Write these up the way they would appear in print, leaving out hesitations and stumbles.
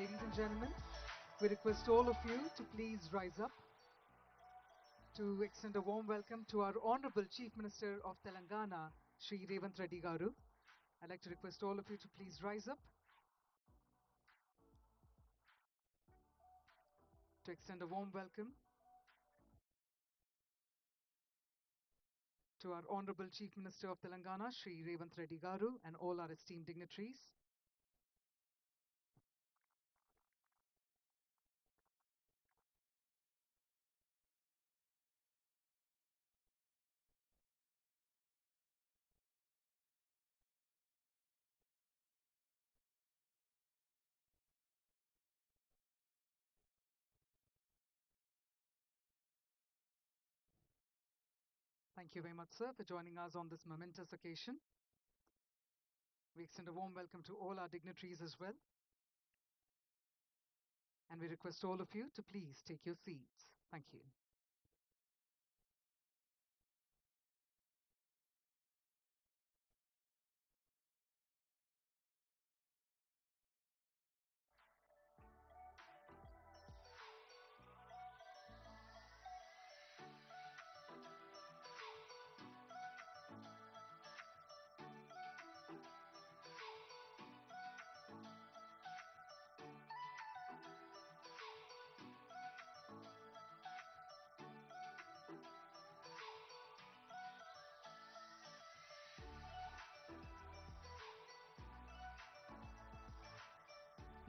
Ladies and gentlemen, we request all of you to please rise up to extend a warm welcome to our Honorable Chief Minister of Telangana, Sri.A.Revanth Reddy Garu. I'd like to request all of you to please rise up to extend a warm welcome to our Honorable Chief Minister of Telangana, Sri.A.Revanth Reddy Garu, and all our esteemed dignitaries. Thank you very much, sir, for joining us on this momentous occasion. We extend a warm welcome to all our dignitaries as well. And we request all of you to please take your seats. Thank you.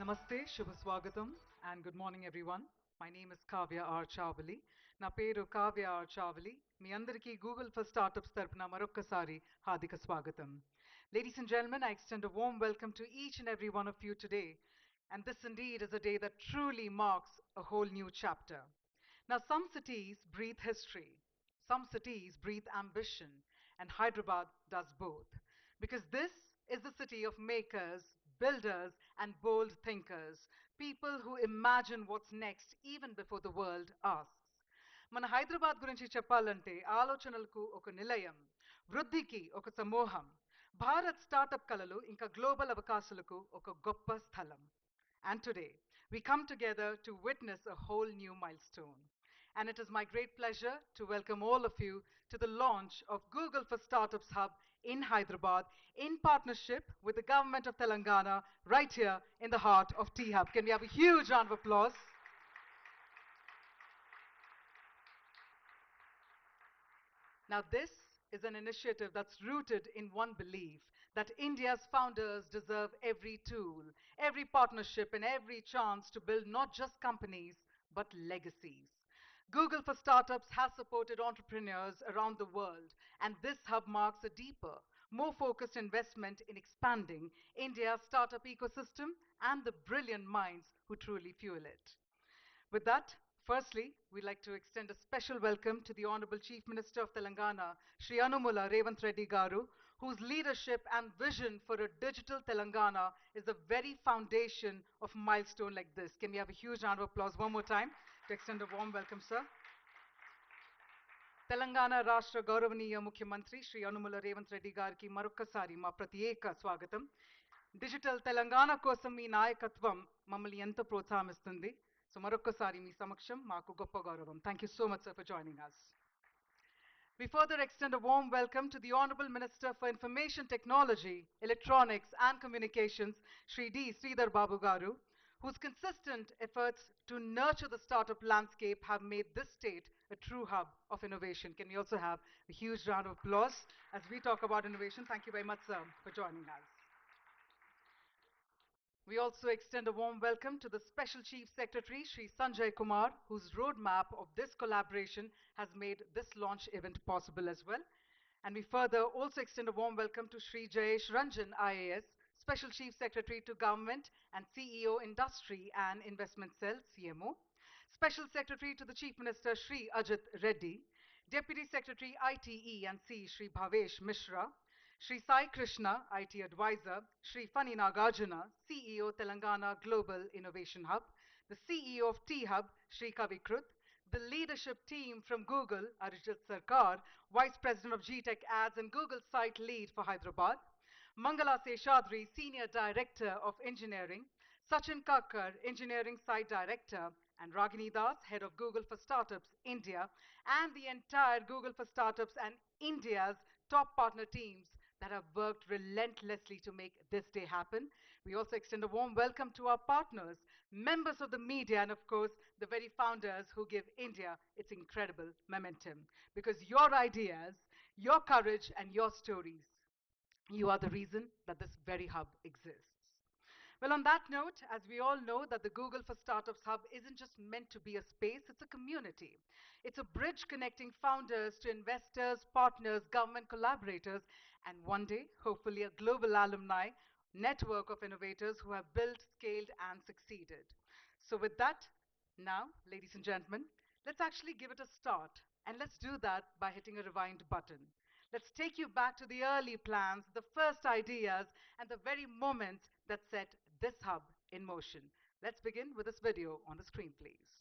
Namaste, Shubha Swagatam, and good morning, everyone. My name is Kavya R. Chavali. Na peru Kavya R. Chavali. Mi andariki Google for Startups tarpuna marokkasari hardika swagatam. Ladies and gentlemen, I extend a warm welcome to each and every one of you today. And this indeed is a day that truly marks a whole new chapter. Now, some cities breathe history, some cities breathe ambition, and Hyderabad does both. Because this is the city of makers, builders, and bold thinkers, people who imagine what's next even before the world asks. మన హైదరాబాద్ గురించి చెప్పాలంటే ఆలోచనలకు ఒక నిలయం, వృద్ధికి ఒక సమూహం, Bharat startup కళలు ఇంకా గ్లోబల్ అవకాశాలకు ఒక గొప్ప స్థలం. And today, we come together to witness a whole new milestone. And it is my great pleasure to welcome all of you to the launch of Google for Startups Hub in Hyderabad in partnership with the government of Telangana right here in the heart of T-Hub. Can we have a huge round of applause? Now, this is an initiative that's rooted in one belief that India's founders deserve every tool, every partnership, and every chance to build not just companies, but legacies. Google for Startups has supported entrepreneurs around the world, and this hub marks a deeper, more focused investment in expanding India's startup ecosystem and the brilliant minds who truly fuel it. With that, firstly, we'd like to extend a special welcome to the Honorable Chief Minister of Telangana, Sri Hon'ble Revanth Reddy Garu, whose leadership and vision for a digital Telangana is the very foundation of a milestone like this. Can we have a huge round of applause one more time to extend a warm welcome, sir? Telangana రాష్ట్ర గౌరవనీయ ముఖ్యమంత్రి శ్రీ యనుమల రేవంత్ రెడ్డి గారికి మరొక్కసారి మా ప్రత్యేక స్వాగతం. Digital Telangana కోసం మీ నాయకత్వం మమ్మల్ని ఎంతో ప్రోత్సాహిస్తుంది. సో మరొక్కసారి మీ సమక్షం మాకు గొప్ప గౌరవం. Thank you so much, sir, for joining us. We further extend a warm welcome to the Honorable Minister for Information Technology, Electronics and Communications, Shri D. Sridhar Babu Garu, whose consistent efforts to nurture the startup landscape have made this state a true hub of innovation. Can we also have a huge round of applause as we talk about innovation? Thank you very much, sir, for joining us. We also extend a warm welcome to the Special Chief Secretary, Sri Sanjay Kumar, whose roadmap of this collaboration has made this launch event possible as well. And we further also extend a warm welcome to Sri Jayesh Ranjan, IAS, Special Chief Secretary to Government and CEO Industry and Investment Cell, CMO. Special Secretary to the Chief Minister, Sri Ajit Reddy. Deputy Secretary, ITE and C, Sri Bhavesh Mishra. Sri Sai Krishna, IT Advisor, Sri Fani Nagarjuna, CEO Telangana Global Innovation Hub, the CEO of T-Hub, Sri Kavikrut, the leadership team from Google, Arijit Sarkar, Vice President of GTech Ads and Google Site Lead for Hyderabad, Mangala Seshadri, Senior Director of Engineering, Sachin Kakkar, Engineering Site Director, and Ragini Das, Head of Google for Startups India, and the entire Google for Startups and India's top partner teams that have worked relentlessly to make this day happen. We also extend a warm welcome to our partners, members of the media, and of course, the very founders who give India its incredible momentum. Because your ideas, your courage, and your stories, you are the reason that this very hub exists. Well, on that note, as we all know that the Google for Startups Hub isn't just meant to be a space, it's a community. It's a bridge connecting founders to investors, partners, government collaborators, and one day, hopefully, a global alumni network of innovators who have built, scaled, and succeeded. So, with that, now, ladies and gentlemen, let's actually give it a start. And let's do that by hitting a rewind button. Let's take you back to the early plans, the first ideas, and the very moments that set this hub in motion. Let's begin with this video on the screen, please.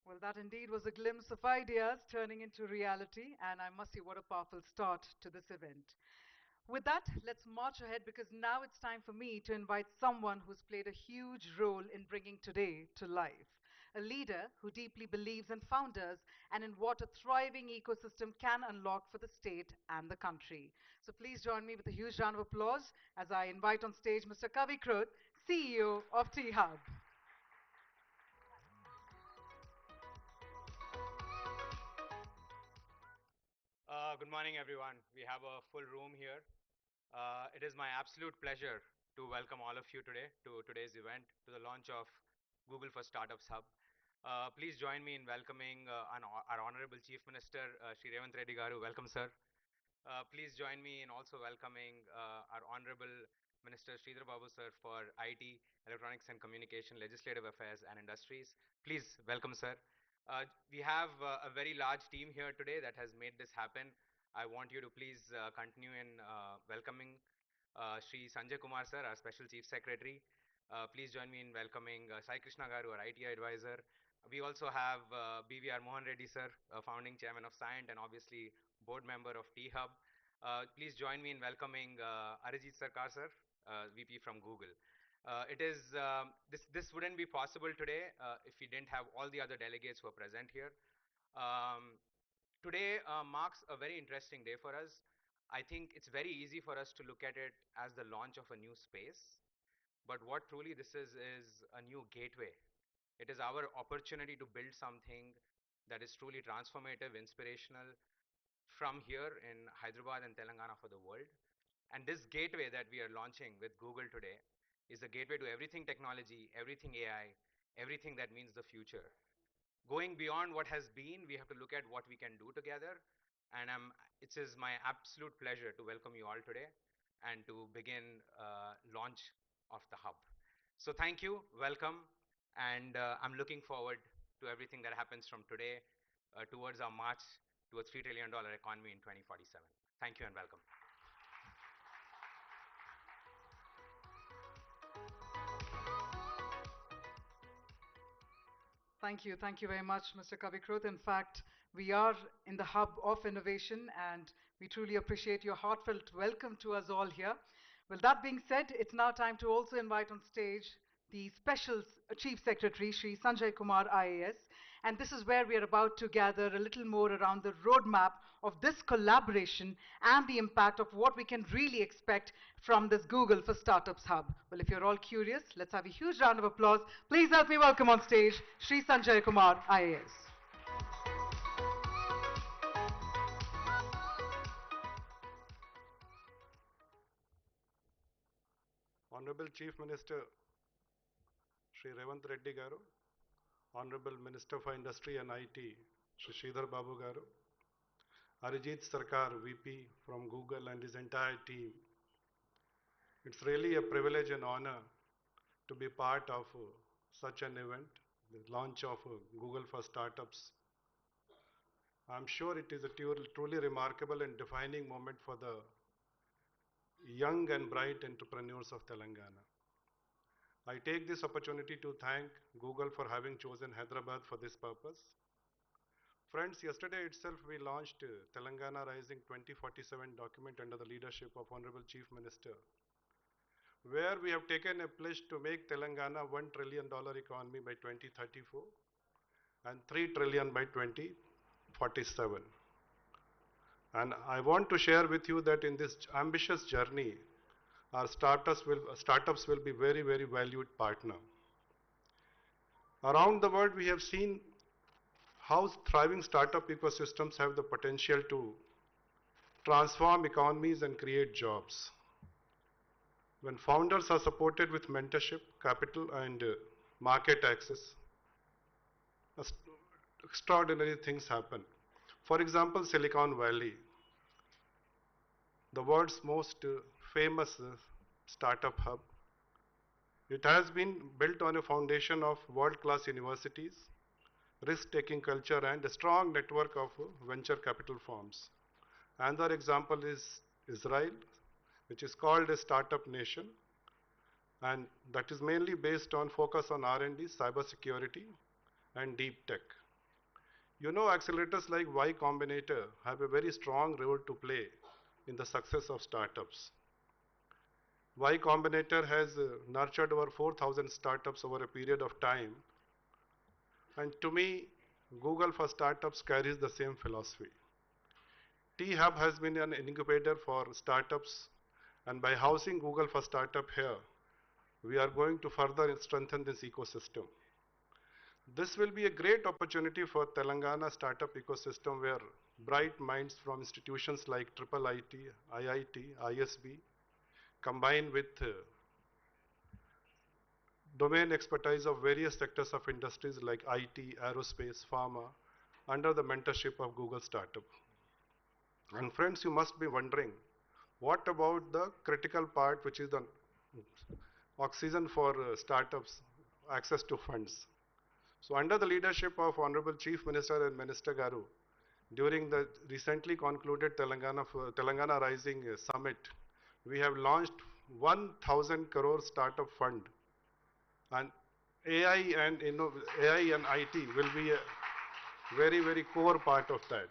Well, that indeed was a glimpse of ideas turning into reality, and I must say, what a powerful start to this event. With that, let's march ahead because now it's time for me to invite someone who's played a huge role in bringing today to life. A leader who deeply believes in founders and in what a thriving ecosystem can unlock for the state and the country. So please join me with a huge round of applause as I invite on stage Mr. Kavi Kroth, CEO of T-Hub. Good morning, everyone. We have a full room here. It is my absolute pleasure to welcome all of you today to today's event, to the launch of Google for Startups Hub. Please join me in welcoming our Honorable Chief Minister, Sri.A.Revanth Reddy Garu. Welcome, sir. Please join me in also welcoming our Honorable Minister Sridhar Babu, sir, for IT, Electronics and Communication, Legislative Affairs and Industries. Please welcome, sir. We have a very large team here today that has made this happen. I want you to please continue in welcoming Sri Sanjay Kumar, sir, our Special Chief Secretary. Please join me in welcoming Sai Krishna Garu, our IT advisor. We also have BVR Mohan Reddy, sir, founding chairman of Scient and obviously board member of T-Hub. Please join me in welcoming Arijit Sarkar, sir, VP from Google. This wouldn't be possible today if we didn't have all the other delegates who are present here. Um, Today marks a very interesting day for us. I think it's very easy for us to look at it as the launch of a new space. But what truly this is a new gateway. It is our opportunity to build something that is truly transformative, inspirational from here in Hyderabad and Telangana for the world. And this gateway that we are launching with Google today is a gateway to everything technology, everything AI, everything that means the future. Going beyond what has been, we have to look at what we can do together. And it is my absolute pleasure to welcome you all today and to begin launch of the hub. So thank you, welcome, and I'm looking forward to everything that happens from today towards our march to a $3 trillion economy in 2047. Thank you and welcome. Thank you very much, Mr. Kavikrut. In fact, we are in the hub of innovation, and we truly appreciate your heartfelt welcome to us all here. Well, that being said, it's now time to also invite on stage the special Chief Secretary, Sri Sanjay Kumar IAS. And this is where we are about to gather a little more around the roadmap of this collaboration and the impact of what we can really expect from this Google for Startups Hub. Well, if you're all curious, let's have a huge round of applause. Please help me welcome on stage Sri Sanjay Kumar IAS. Honorable Chief Minister Sri.A.Revanth Reddy garu, Honorable Minister for Industry and IT Sri Sridhar Babu garu, Arijit Sarkar VP from Google and his entire team. It's really a privilege and honor to be part of such an event, the launch of Google for Startups. I'm sure it is a truly remarkable and defining moment for the young and bright entrepreneurs of Telangana. I take this opportunity to thank Google for having chosen Hyderabad for this purpose. Friends, yesterday itself we launched Telangana Rising 2047 document under the leadership of Honorable Chief Minister, where we have taken a pledge to make Telangana $1 trillion economy by 2034 and 3 trillion by 2047. And I want to share with you that in this ambitious journey, our startups will be very, very valued partner. Around the world, we have seen how thriving startup ecosystems have the potential to transform economies and create jobs. When founders are supported with mentorship, capital, and market access, extraordinary things happen. For example, Silicon Valley, the world's most famous startup hub. It has been built on a foundation of world-class universities, risk-taking culture, and a strong network of venture capital firms. Another example is Israel, which is called a startup nation, and that is mainly based on focus on R&D, cybersecurity, and deep tech. You know, accelerators like Y Combinator have a very strong role to play in the success of startups. Y Combinator has nurtured over 4,000 startups over a period of time. And to me, Google for Startups carries the same philosophy. T-Hub has been an incubator for startups, and by housing Google for Startup here, we are going to further strengthen this ecosystem. This will be a great opportunity for Telangana startup ecosystem where bright minds from institutions like IIIT, IIT, ISB, combined with domain expertise of various sectors of industries like IT, aerospace, pharma, under the mentorship of Google Startup. And friends, you must be wondering, what about the critical part, which is the oxygen for startups, access to funds? So under the leadership of Honorable Chief Minister and Minister Garu, during the recently concluded Telangana Rising Summit, we have launched 1,000 crore startup fund, and AI and IT will be a very, very core part of that.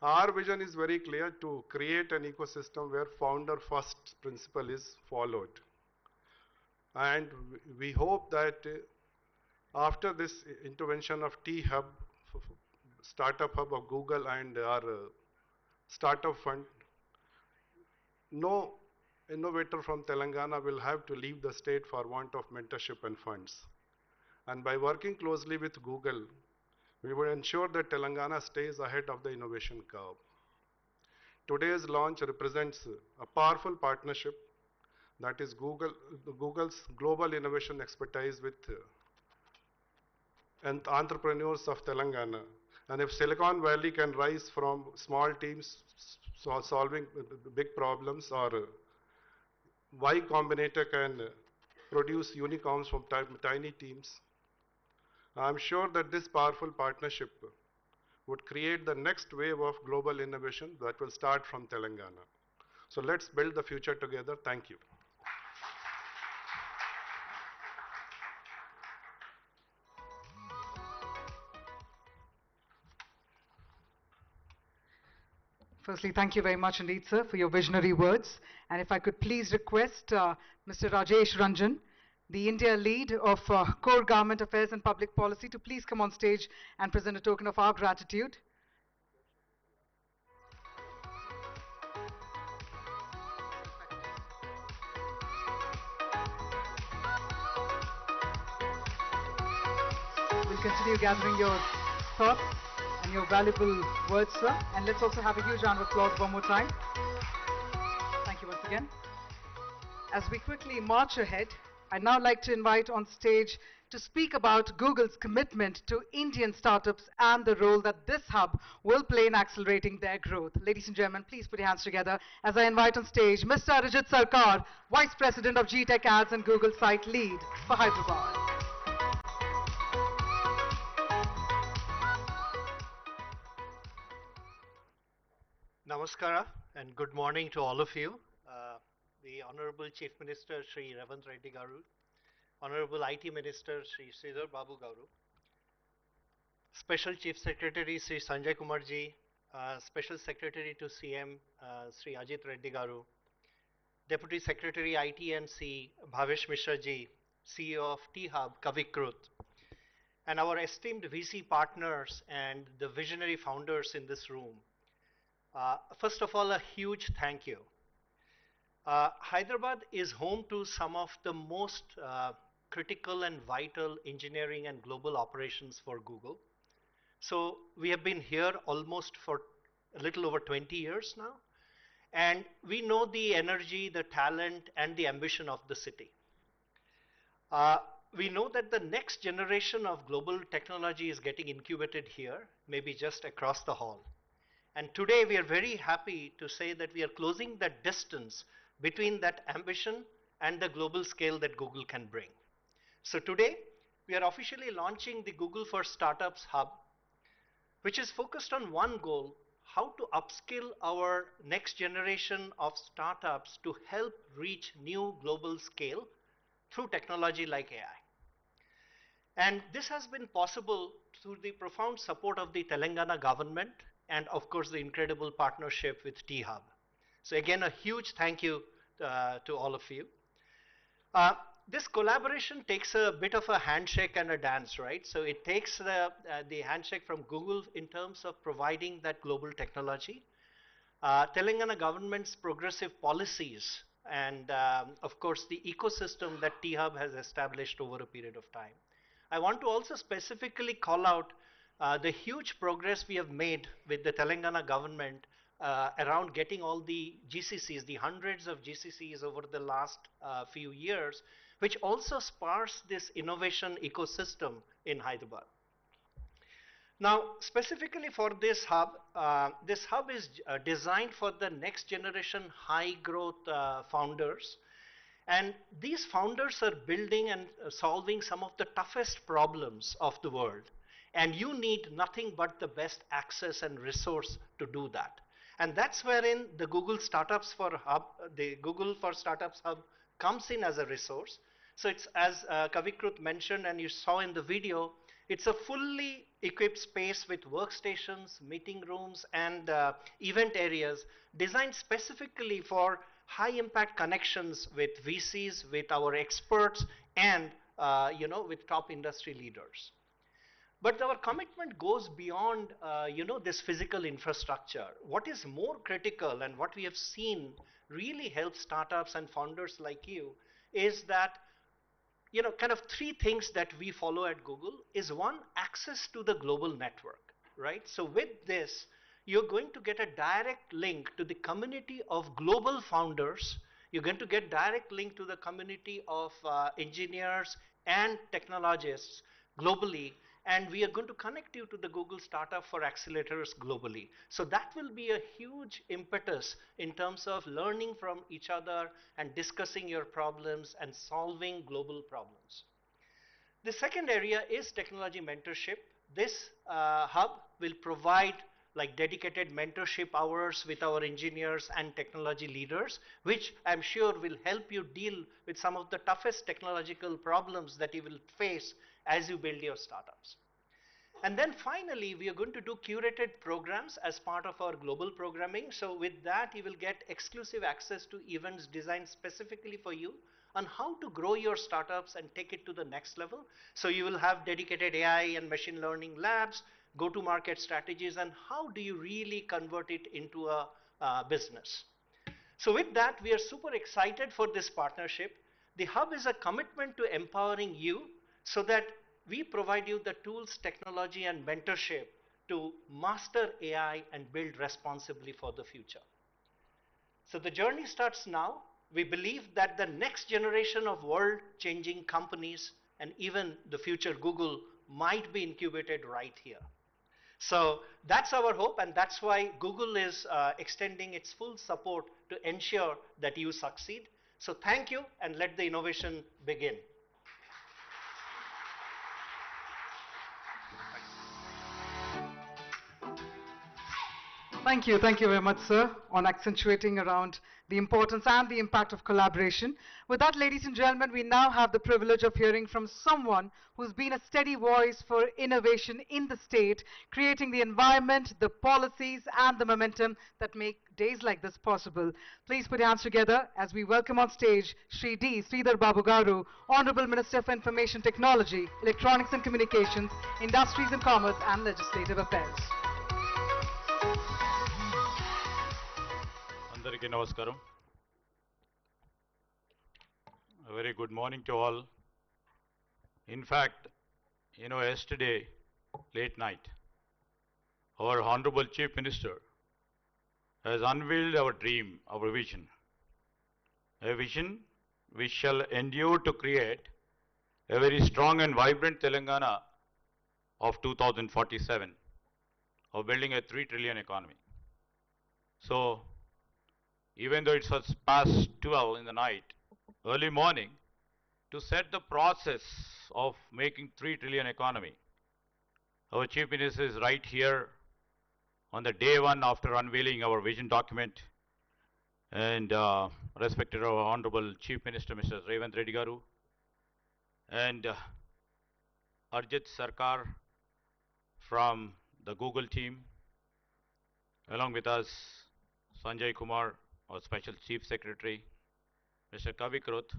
Our vision is very clear: to create an ecosystem where founder first principle is followed. And we hope that after this intervention of T-Hub, startup hub of Google, and our startup fund, no innovator from Telangana will have to leave the state for want of mentorship and funds. And by working closely with Google, we will ensure that Telangana stays ahead of the innovation curve. Today's launch represents a powerful partnership, that is Google's global innovation expertise with and entrepreneurs of Telangana. And if Silicon Valley can rise from small teams solving big problems, or Y Combinator can produce unicorns from tiny teams, I'm sure that this powerful partnership would create the next wave of global innovation that will start from Telangana. So let's build the future together. Thank you. Firstly, thank you very much indeed, sir, for your visionary words. And if I could please request Mr. Rajesh Ranjan, the India lead of Core Government Affairs and Public Policy, to please come on stage and present a token of our gratitude. We'll continue gathering your thoughts and your valuable words, sir. And let's also have a huge round of applause one more time. Thank you once again. As we quickly march ahead, I'd now like to invite on stage to speak about Google's commitment to Indian startups and the role that this hub will play in accelerating their growth. Ladies and gentlemen, please put your hands together as I invite on stage Mr. Arijit Sarkar, Vice President of GTech Ads and Google Site Lead for Hyderabad. Namaskara and good morning to all of you. The Honorable Chief Minister Sri.A.Revanth Reddy Garu, Honorable IT Minister Sri Sridhar Babu Garu, Special Chief Secretary Sri Sanjay Kumar ji, Special Secretary to CM Sri Ajit Reddy Garu, Deputy Secretary IT&C Bhavesh Mishra ji, CEO of T-Hub Kavikrut, and our esteemed VC partners and the visionary founders in this room. First of all, a huge thank you. Hyderabad is home to some of the most critical and vital engineering and global operations for Google. So we have been here almost for a little over 20 years now, and we know the energy, the talent, and the ambition of the city. We know that the next generation of global technology is getting incubated here, maybe just across the hall. And today we are very happy to say that we are closing that distance between that ambition and the global scale that Google can bring. So today we are officially launching the Google for Startups Hub, which is focused on one goal: how to upskill our next generation of startups to help reach new global scale through technology like AI. And this has been possible through the profound support of the Telangana government and of course the incredible partnership with T-Hub. So again, a huge thank you to all of you. This collaboration takes a bit of a handshake and a dance, right? So it takes the handshake from Google in terms of providing that global technology, Telangana government's progressive policies, and of course the ecosystem that T-Hub has established over a period of time. I want to also specifically call out the huge progress we have made with the Telangana government around getting all the GCCs, the hundreds of GCCs over the last few years, which also spars this innovation ecosystem in Hyderabad. Now, specifically for this hub is designed for the next generation high growth founders. And these founders are building and solving some of the toughest problems of the world. And you need nothing but the best access and resource to do that. And that's wherein the Google Startups for Hub, the Google for Startups Hub comes in as a resource. So it's, as Kavikrut mentioned and you saw in the video, it's a fully equipped space with workstations, meeting rooms, and event areas designed specifically for high impact connections with VCs, with our experts, and with top industry leaders. But our commitment goes beyond this physical infrastructure. What is more critical and what we have seen really helps startups and founders like you is that kind of three things that we follow at Google is one, access to the global network, right? So with this, you're going to get a direct link to the community of global founders. You're going to get direct link to the community of engineers and technologists globally. And we are going to connect you to the Google Startup for Accelerators globally. So that will be a huge impetus in terms of learning from each other and discussing your problems and solving global problems. The second area is technology mentorship. This hub will provide like dedicated mentorship hours with our engineers and technology leaders, which I'm sure will help you deal with some of the toughest technological problems that you will face as you build your startups. And then finally, we are going to do curated programs as part of our global programming. So with that, you will get exclusive access to events designed specifically for you on how to grow your startups and take it to the next level. So you will have dedicated AI and machine learning labs, go-to-market strategies, and how do you really convert it into a business. So with that, we are super excited for this partnership. The Hub is a commitment to empowering you so that we provide you the tools, technology, and mentorship to master AI and build responsibly for the future. So the journey starts now. We believe that the next generation of world-changing companies and even the future Google might be incubated right here. So that's our hope, and that's why Google is extending its full support to ensure that you succeed. So thank you, and let the innovation begin. Thank you very much, sir, on accentuating around the importance and the impact of collaboration. With that, ladies and gentlemen, we now have the privilege of hearing from someone who's been a steady voice for innovation in the state, creating the environment, the policies, and the momentum that make days like this possible. Please put your hands together as we welcome on stage Shri D. Sridhar Babu Garu, Honorable Minister for Information Technology, Electronics and Communications, Industries and Commerce, and Legislative Affairs. Andariki Namaskaram. A very good morning to all. In fact, yesterday, late night, our Honorable Chief Minister has unveiled our dream, our vision. A vision which shall endure to create a very strong and vibrant Telangana of 2047, of building a 3 trillion economy. So, even though it was past 12 in the night, early morning, to set the process of making 3 trillion economy, our Chief Minister is right here on the day one after unveiling our vision document. And respected our Honorable Chief Minister, Mr. Revanth Reddy Garu, and Arjit Sarkar from the Google team, along with us, Sanjay Kumar, our Special Chief Secretary, Mr. Kavi Kruth,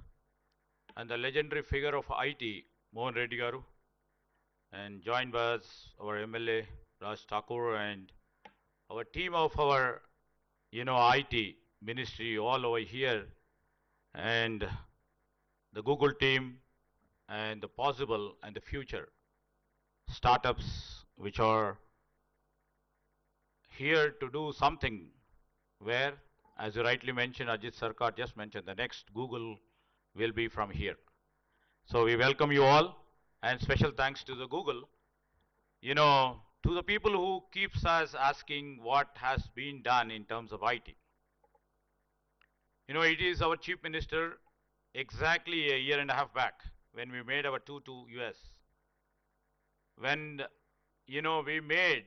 and the legendary figure of IT, Mohan Reddy Garu, and joined by us, our MLA, Raj Thakur, and our team of our, IT ministry all over here, and the Google team, and the possible and the future startups which are here to do something where, as you rightly mentioned, Ajit Sarkar just mentioned, the next Google will be from here. So we welcome you all, and special thanks to the Google, to the people who keeps us asking what has been done in terms of IT. It is our Chief Minister exactly a year and a half back when we made our tour to US. When, we made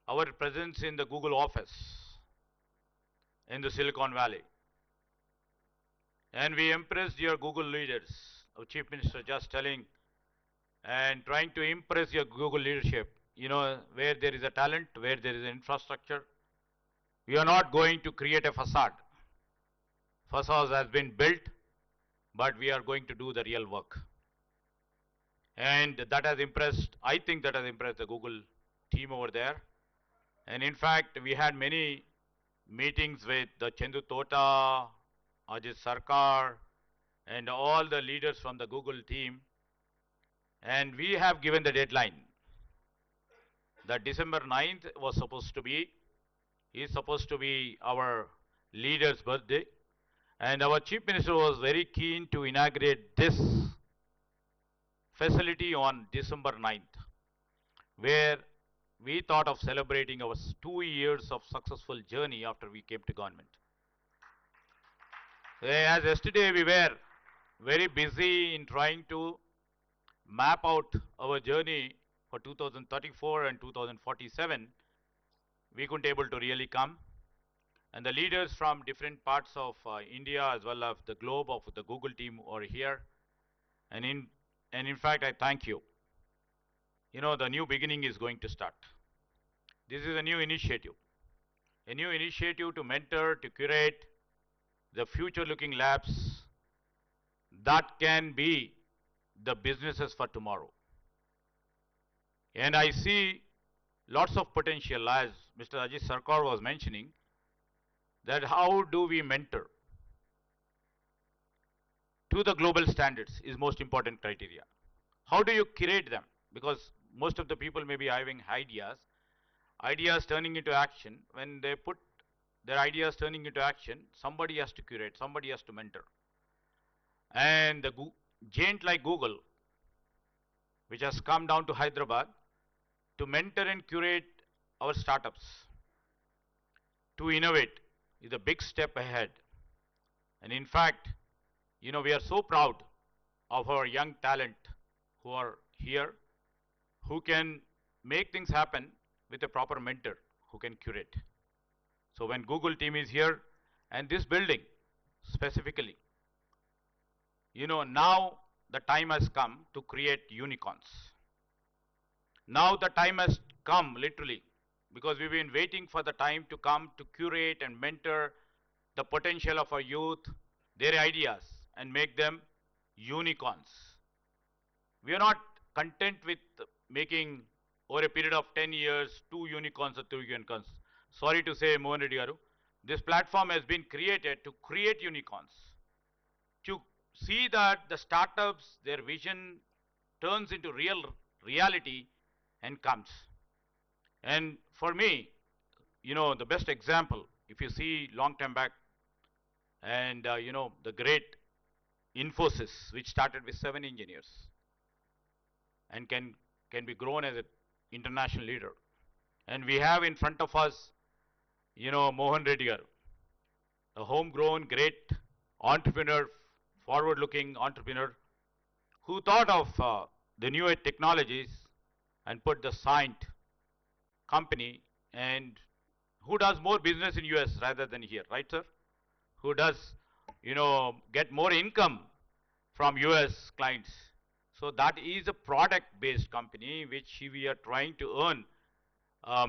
our presence in the Google office in the Silicon Valley. And we impressed your Google leaders, our Chief Minister just telling and trying to impress your Google leadership, where there is a talent, where there is an infrastructure. We are not going to create a facade. Facade has been built, but we are going to do the real work. And that has impressed, I think that has impressed the Google team over there. And in fact, we had many meetings with the Chendu Tota, Ajit Sarkar, and all the leaders from the Google team. And we have given the deadline. That December 9th was supposed to be, is supposed to be our leader's birthday. And our Chief Minister was very keen to inaugurate this facility on December 9th, where we thought of celebrating our 2 years of successful journey after we came to government. As yesterday we were very busy in trying to map out our journey for 2034 and 2047, we couldn't able to really come. And the leaders from different parts of India as well as the globe of the Google team are here. And in fact, I thank you. the new beginning is going to start. This is a new initiative to mentor, to curate the future-looking labs that can be the businesses for tomorrow. And I see lots of potential, as Mr. Ajit Sarkar was mentioning, that how do we mentor to the global standards is most important criteria. How do you curate them? Because most of the people may be having ideas turning into action. When they put their ideas turning into action, somebody has to curate, somebody has to mentor. And the giant like Google, which has come down to Hyderabad to mentor and curate our startups, to innovate, is a big step ahead. And in fact, we are so proud of our young talent who are here, who can make things happen with a proper mentor who can curate. So when Google team is here, and this building specifically, now the time has come to create unicorns. Now the time has come, literally, because we've been waiting for the time to come to curate and mentor the potential of our youth, their ideas, and make them unicorns. We are not content with making, over a period of 10 years, 2 unicorns or 3 unicorns. Sorry to say, Mohan Reddy garu, this platform has been created to create unicorns, to see that the startups, their vision turns into reality and comes. And for me, the best example, if you see long time back, and the great Infosys, which started with 7 engineers and can be grown as an international leader. And we have in front of us, Mohan Reddy garu, a homegrown great entrepreneur, forward-looking entrepreneur, who thought of the new age technologies and put the Scient company, and who does more business in US rather than here, right, sir? Who does, get more income from US clients. So that is a product-based company which we are trying to earn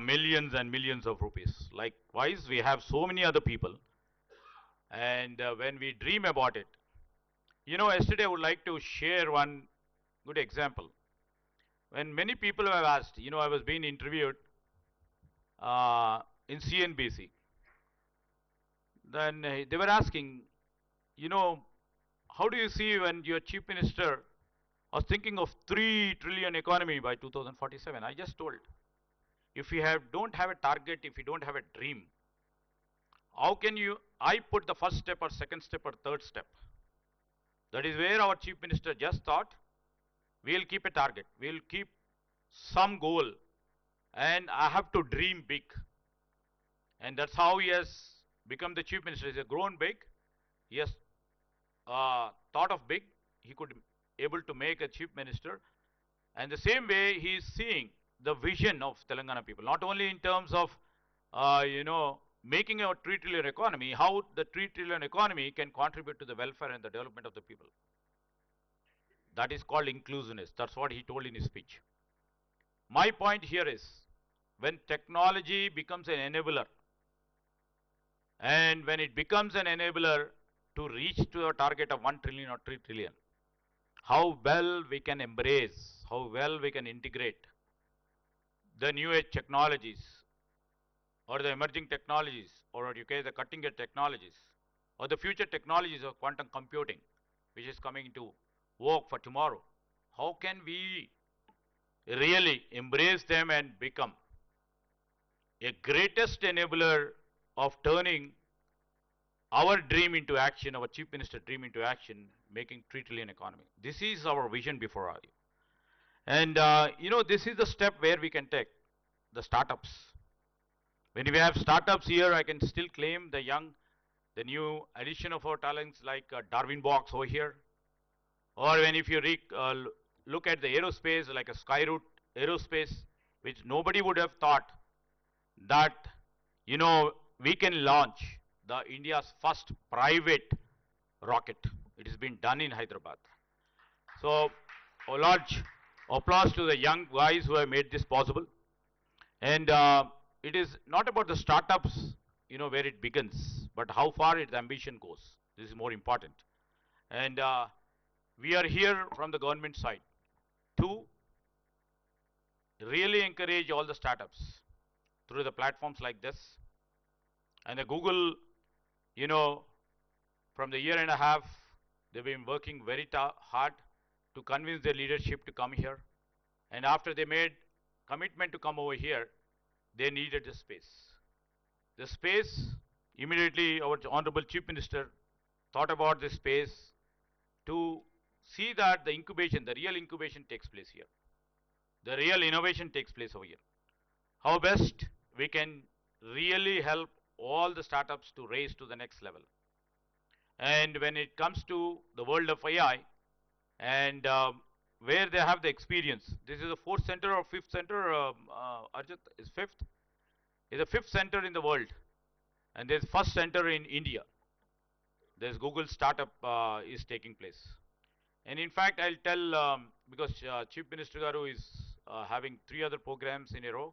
millions and millions of rupees. Likewise, we have so many other people. And when we dream about it, yesterday I would like to share one good example. When many people have asked, I was being interviewed in CNBC. Then they were asking, how do you see when your chief minister was thinking of 3 trillion economy by 2047? I just told, if you don't have a target, if you don't have a dream, how can I put the first step or second step or third step? That is where our chief minister just thought, we'll keep a target, we'll keep some goal, and I have to dream big. And that's how he has become the chief minister. He has grown big. He has thought of big. He could able to make a chief minister. And the same way he is seeing the vision of Telangana people, not only in terms of, making a 3 trillion economy, how the 3 trillion economy can contribute to the welfare and the development of the people. That is called inclusiveness. That's what he told in his speech. My point here is, when technology becomes an enabler, and when it becomes an enabler to reach to a target of 1 trillion or 3 trillion, how well we can embrace, how well we can integrate the new age technologies, or the emerging technologies, or the cutting edge technologies, or the future technologies of quantum computing, which is coming into work for tomorrow. How can we really embrace them and become a greatest enabler of turning our dream into action, our chief minister dream into action, making 3 trillion economy. This is our vision before our. And this is the step where we can take the startups. When we have startups here, I can still claim the new addition of our talents like Darwin Box over here. Or when if you look at the aerospace, like a Skyroot Aerospace, which nobody would have thought that, we can launch the India's first private rocket. It has been done in Hyderabad. So, a large Applause to the young guys who have made this possible. And it is not about the startups, where it begins, but how far its ambition goes. This is more important. And we are here from the government side to really encourage all the startups through the platforms like this. And the Google, you know, from the year and a half, they've been working very hard to convince their leadership to come here. And after they made commitment to come over here, they needed the space. The space, immediately our Honorable Chief Minister thought about this space to see that the incubation, the real incubation takes place here. The real innovation takes place over here. How best we can really help all the startups to raise to the next level. And when it comes to the world of AI, and where they have the experience, this is the fourth center or fifth center, Arjit is fifth, is the fifth center in the world, and there's first center in India. There's Google startup is taking place. And in fact, I'll tell, because Chief Minister Garu is having 3 other programs in a row,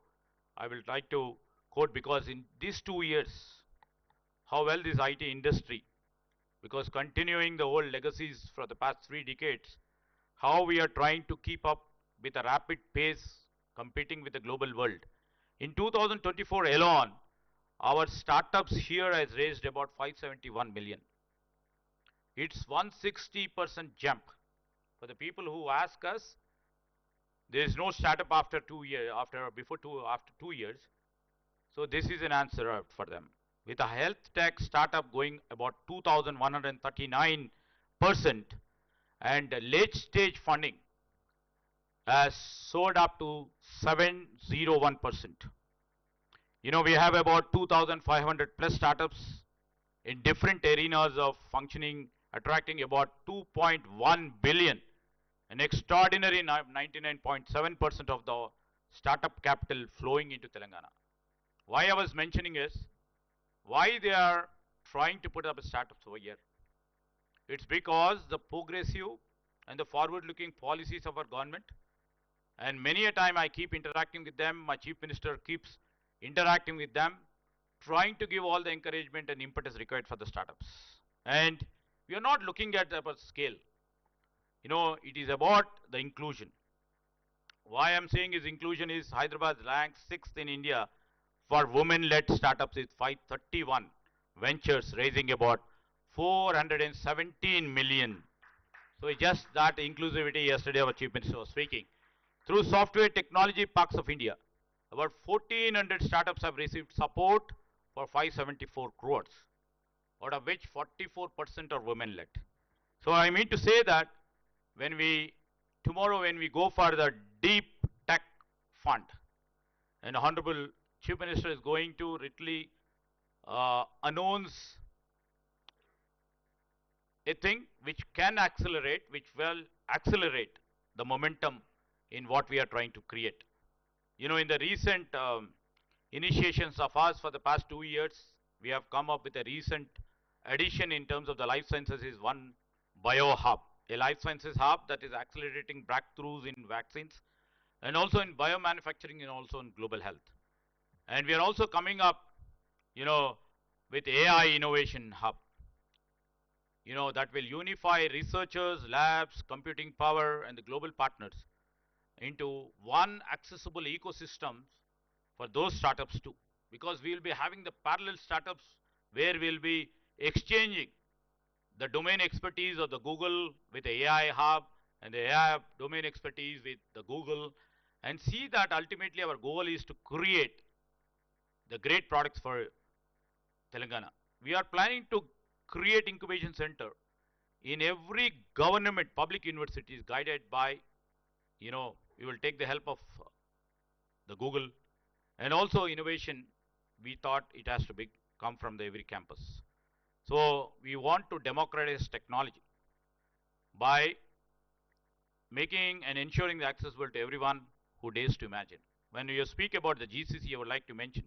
I will like to quote, because in these 2 years, how well this IT industry, because continuing the old legacies for the past 3 decades, how we are trying to keep up with a rapid pace competing with the global world. In 2024 alone, our startups here has raised about 571 million. It's 160% jump. For the people who ask us, there is no startup after 2 years, after 2 years. So this is an answer for them. With a health tech startup going about 2,139%, and late stage funding has soared up to 701%. We have about 2,500 plus startups in different arenas of functioning, attracting about 2.1 billion, an extraordinary 99.7% of the startup capital flowing into Telangana. Why I was mentioning is, why they are trying to put up startups over here. It's because the progressive and the forward-looking policies of our government, and many a time I keep interacting with them, my Chief Minister keeps interacting with them, trying to give all the encouragement and impetus required for the startups. And we are not looking at the scale. It is about the inclusion. Why I'm saying is inclusion is Hyderabad ranks 6th in India for women-led startups with 531 ventures raising about 417 million. So just that inclusivity, yesterday our Chief Minister was speaking. Through Software Technology Parks of India, about 1400 startups have received support for 574 crores, out of which 44% are women-led. So I mean to say that tomorrow when we go for the deep tech fund, and Honorable Chief Minister is going to literally announce a thing which can accelerate, which will accelerate the momentum in what we are trying to create. In the recent initiations of us for the past 2 years, we have come up with a recent addition in terms of the life sciences is one bio hub, a life sciences hub that is accelerating breakthroughs in vaccines and also in biomanufacturing and also in global health. And we are also coming up, with AI innovation hub, that will unify researchers, labs, computing power, and the global partners into one accessible ecosystem for those startups too. Because we will be having the parallel startups where we'll be exchanging the domain expertise of the Google with the AI hub and the AI domain expertise with the Google, and see that ultimately our goal is to create the great products for Telangana. We are planning to create incubation center in every government public universities guided by, we will take the help of the Google, and also innovation. We thought it has to come from the every campus. So we want to democratize technology by making and ensuring the accessible to everyone who dares to imagine. When you speak about the GCC, I would like to mention,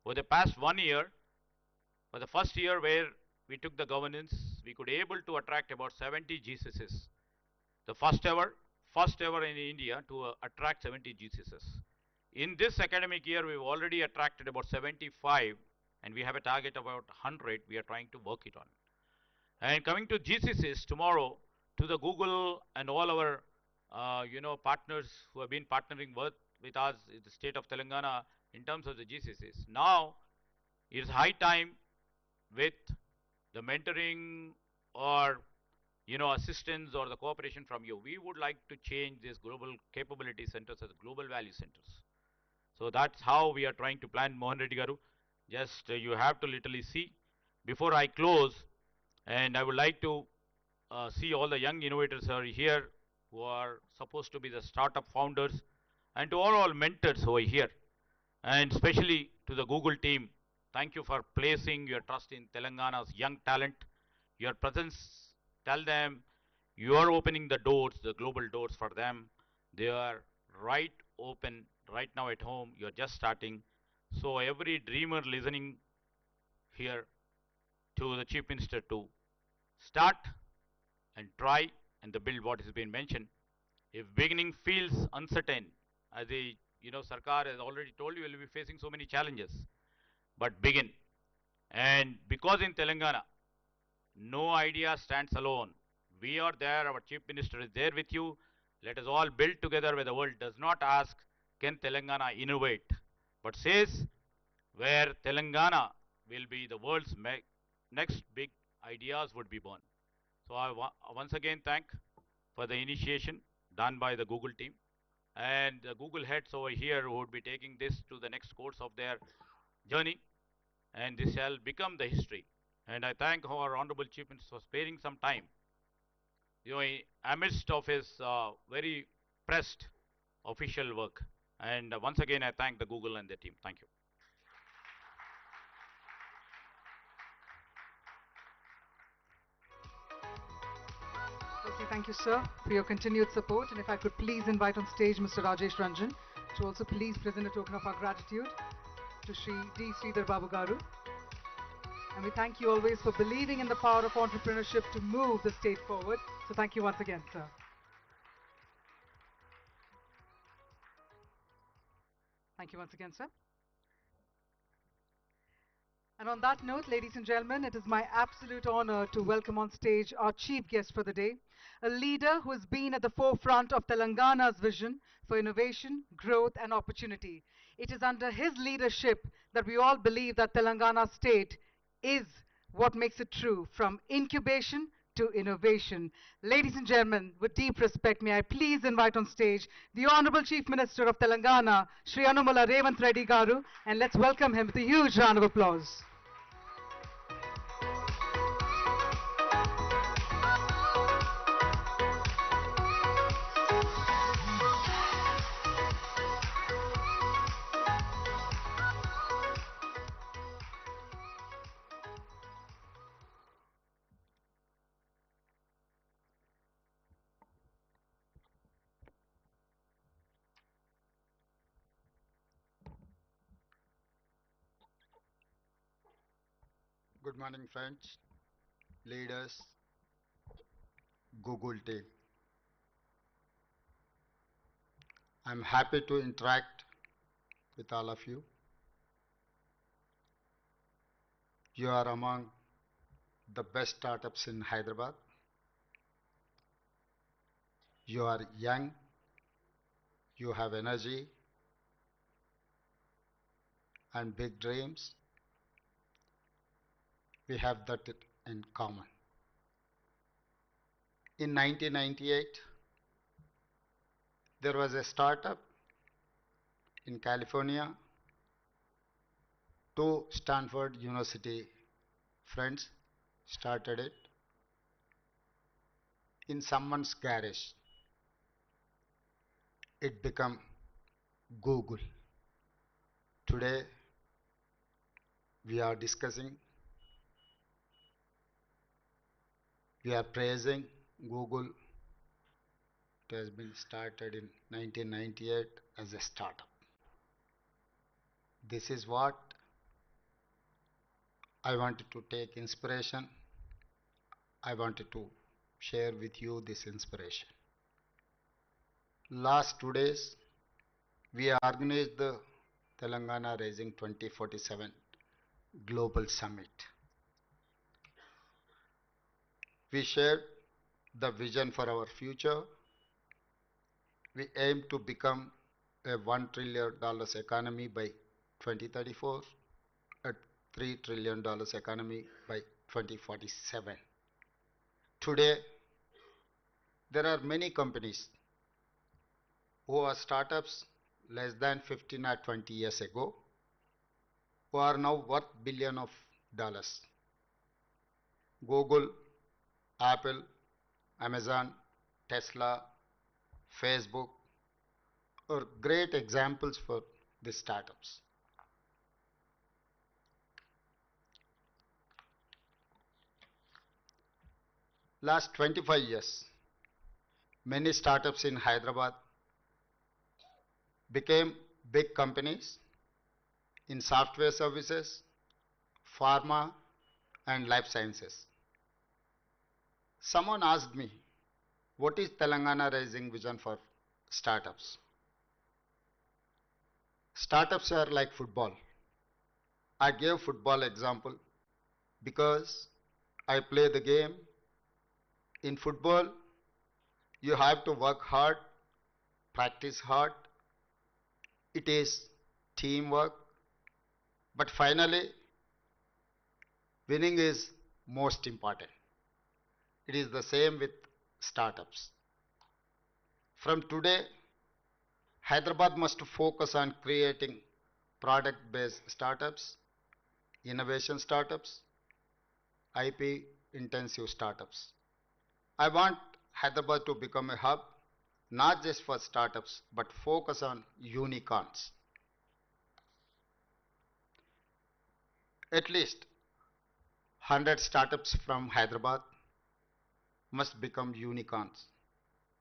for the past 1 year, for the first year where we took the governance, we could able to attract about 70 GCCs. The first ever first ever in India to attract 70 GCCs. In this academic year, we've already attracted about 75, and we have a target of about 100. We are trying to work it on. And coming to GCCs tomorrow, to the Google and all our partners who have been partnering with us in the state of Telangana in terms of the GCCs. Now it is high time with the mentoring or assistance or the cooperation from you. We would like to change these global capability centers as global value centers. So that's how we are trying to plan, Mohan Reddy Garu. Just you have to literally see. Before I close, and I would like to see all the young innovators who are here, who are supposed to be the startup founders, and to all mentors over here, and especially to the Google team. Thank you for placing your trust in Telangana's young talent. Your presence, tell them you are opening the doors, the global doors for them. They are right open right now at home. You are just starting. So every dreamer listening here to the Chief Minister to start and try and the build what has been mentioned. If beginning feels uncertain, as the Sarkar has already told you, will be facing so many challenges. But begin. And because in Telangana, no idea stands alone. We are there, our Chief Minister is there with you. Let us all build together where the world does not ask, can Telangana innovate? But says, where Telangana will be the world's next big ideas would be born. So I once again thank for the initiation done by the Google team and the Google heads over here who would be taking this to the next course of their journey, and this shall become the history. And I thank our Honorable Chief Minister for sparing some time, amidst of his very pressed official work. And once again, I thank the Google and their team. Thank you. Okay, thank you, sir, for your continued support. And if I could please invite on stage Mr. Rajesh Ranjan to also please present a token of our gratitude to Shri D. Sridhar Babu Garu. And we thank you always for believing in the power of entrepreneurship to move the state forward. So thank you once again, sir. Thank you once again, sir. And on that note, ladies and gentlemen, it is my absolute honor to welcome on stage our chief guest for the day, a leader who has been at the forefront of Telangana's vision for innovation, growth, and opportunity. It is under his leadership that we all believe that Telangana state is what makes it true, from incubation to innovation. Ladies and gentlemen, with deep respect, may I please invite on stage the Honorable Chief Minister of Telangana, Shri Hon'ble Revanth Reddy Garu, and let's welcome him with a huge round of applause. Good morning, friends, leaders, Google team. I'm happy to interact with all of you. You are among the best startups in Hyderabad. You are young, you have energy and big dreams. We have that in common. In 1998, there was a startup in California. Two Stanford University friends started it in someone's garage. It became Google. Today, we are discussing, we are praising Google. It has been started in 1998 as a startup. This is what I wanted to take inspiration. I wanted to share with you this inspiration. Last 2 days, we organized the Telangana Rising 2047 Global Summit. We shared the vision for our future. We aim to become a $1 trillion economy by 2034, a $3 trillion economy by 2047. Today, there are many companies who are startups less than 15 or 20 years ago who are now worth billions of dollars. Google, Apple, Amazon, Tesla, Facebook are great examples for these startups. Last 25 years, many startups in Hyderabad became big companies in software services, pharma, and life sciences. Someone asked me, what is Telangana Rising vision for startups? Startups are like football. I gave football example because I play the game. In football, you have to work hard, practice hard. It is teamwork. But finally, winning is most important. It is the same with startups. From today, Hyderabad must focus on creating product-based startups, innovation startups, IP-intensive startups. I want Hyderabad to become a hub, not just for startups, but focus on unicorns. At least 100 startups from Hyderabad must become unicorns.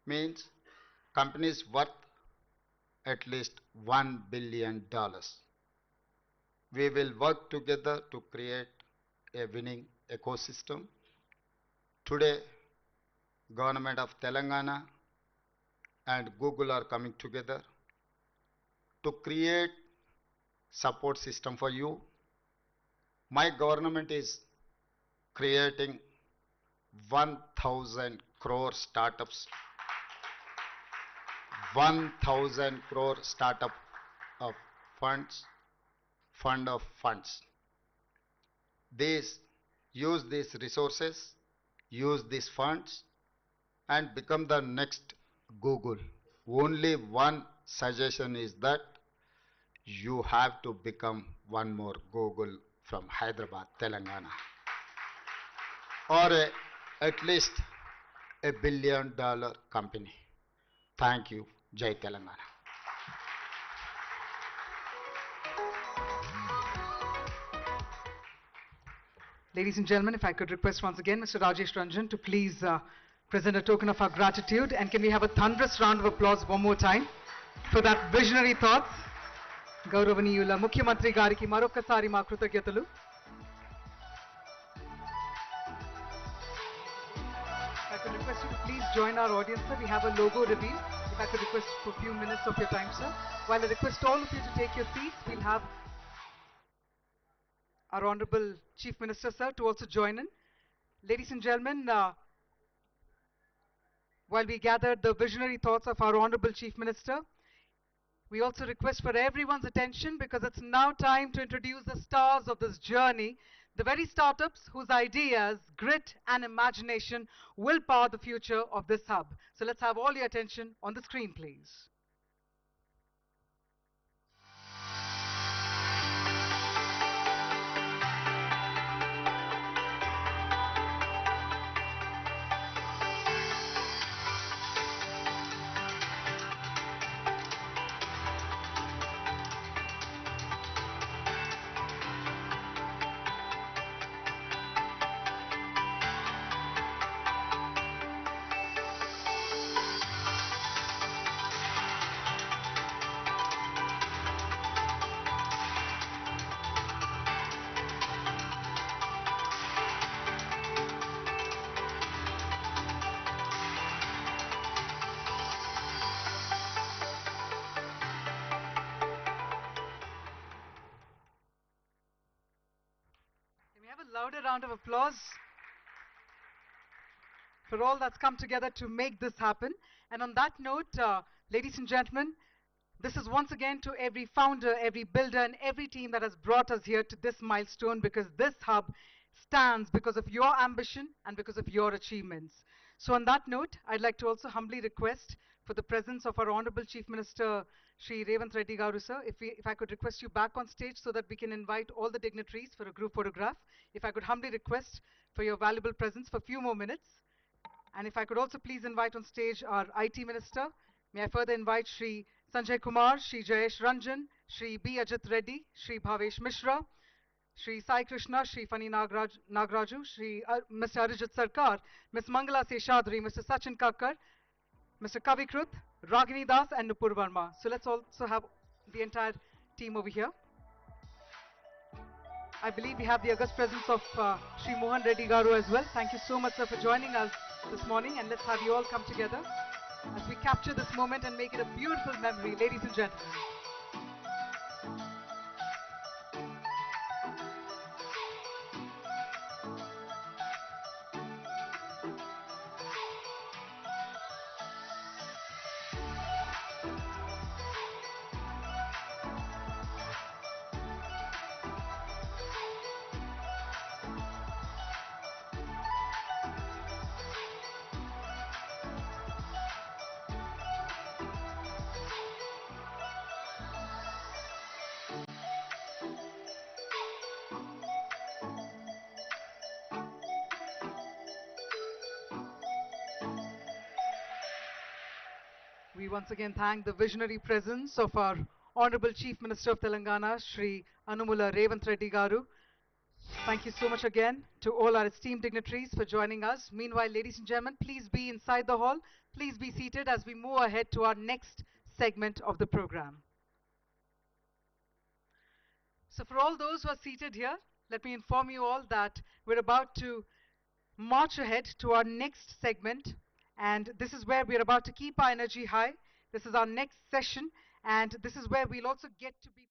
Means companies worth at least $1 billion. We will work together to create a winning ecosystem. Today, Government of Telangana and Google are coming together to create support system for you. My government is creating 1,000 crore startups, 1,000 crore startup of funds, fund of funds. Use these resources, use these funds, and become the next Google. Only one suggestion is that you have to become one more Google from Hyderabad, Telangana, or at least $1 billion company. Thank you. Jai Telangana. Ladies and gentlemen, if I could request once again Mr. Rajesh Ranjan to please present a token of our gratitude, and can we have a thunderous round of applause one more time for that visionary thoughts? గౌరవనీయుల ముఖ్యమంత్రి గారికి మరొకసారి మా కృతజ్ఞతలు. If I could request you to please join our audience, sir. We have a logo reveal. If I could request for a few minutes of your time, sir. While I request all of you to take your seats, we'll have our Honorable Chief Minister, sir, to also join in. Ladies and gentlemen, while we gathered the visionary thoughts of our Honorable Chief Minister, we also request for everyone's attention because it's now time to introduce the stars of this journey, the very startups whose ideas, grit and imagination will power the future of this hub. So let's have all your attention on the screen, please. louder round of applause for all that's come together to make this happen. And on that note, ladies and gentlemen, this is once again to every founder, every builder, and every team that has brought us here to this milestone, because this hub stands because of your ambition and because of your achievements. So on that note, I'd like to also humbly request for the presence of our Honorable Chief Minister, Sri.A.Revanth Reddy Garu, sir, if I could request you back on stage so that we can invite all the dignitaries for a group photograph. If I could humbly request for your valuable presence for a few more minutes. And if I could also please invite on stage our IT Minister. May I further invite Shri Sanjay Kumar, Shri Jayesh Ranjan, Shri B. Ajit Reddy, Shri Bhavesh Mishra, Shri Sai Krishna, Shri Fani Nagraju, Shri Mr. Arijit Sarkar, Ms. Mangala Seshadri, Mr. Sachin Kakkar, Mr. Kavikrut, Ragini Das, and Nupur Verma. So let's also have the entire team over here. I believe we have the august presence of Shri Mohan Reddy Garu as well. Thank you so much, sir, for joining us this morning, and let's have you all come together as we capture this moment and make it a beautiful memory, ladies and gentlemen. We once again thank the visionary presence of our Honorable Chief Minister of Telangana, Shri Hon'ble Revanth Reddy Garu. Thank you so much again to all our esteemed dignitaries for joining us. Meanwhile, ladies and gentlemen, please be inside the hall. Please be seated as we move ahead to our next segment of the program. So for all those who are seated here, let me inform you all that we're about to march ahead to our next segment, and this is where we're about to keep our energy high. This is our next session, and this is where we'll also get to be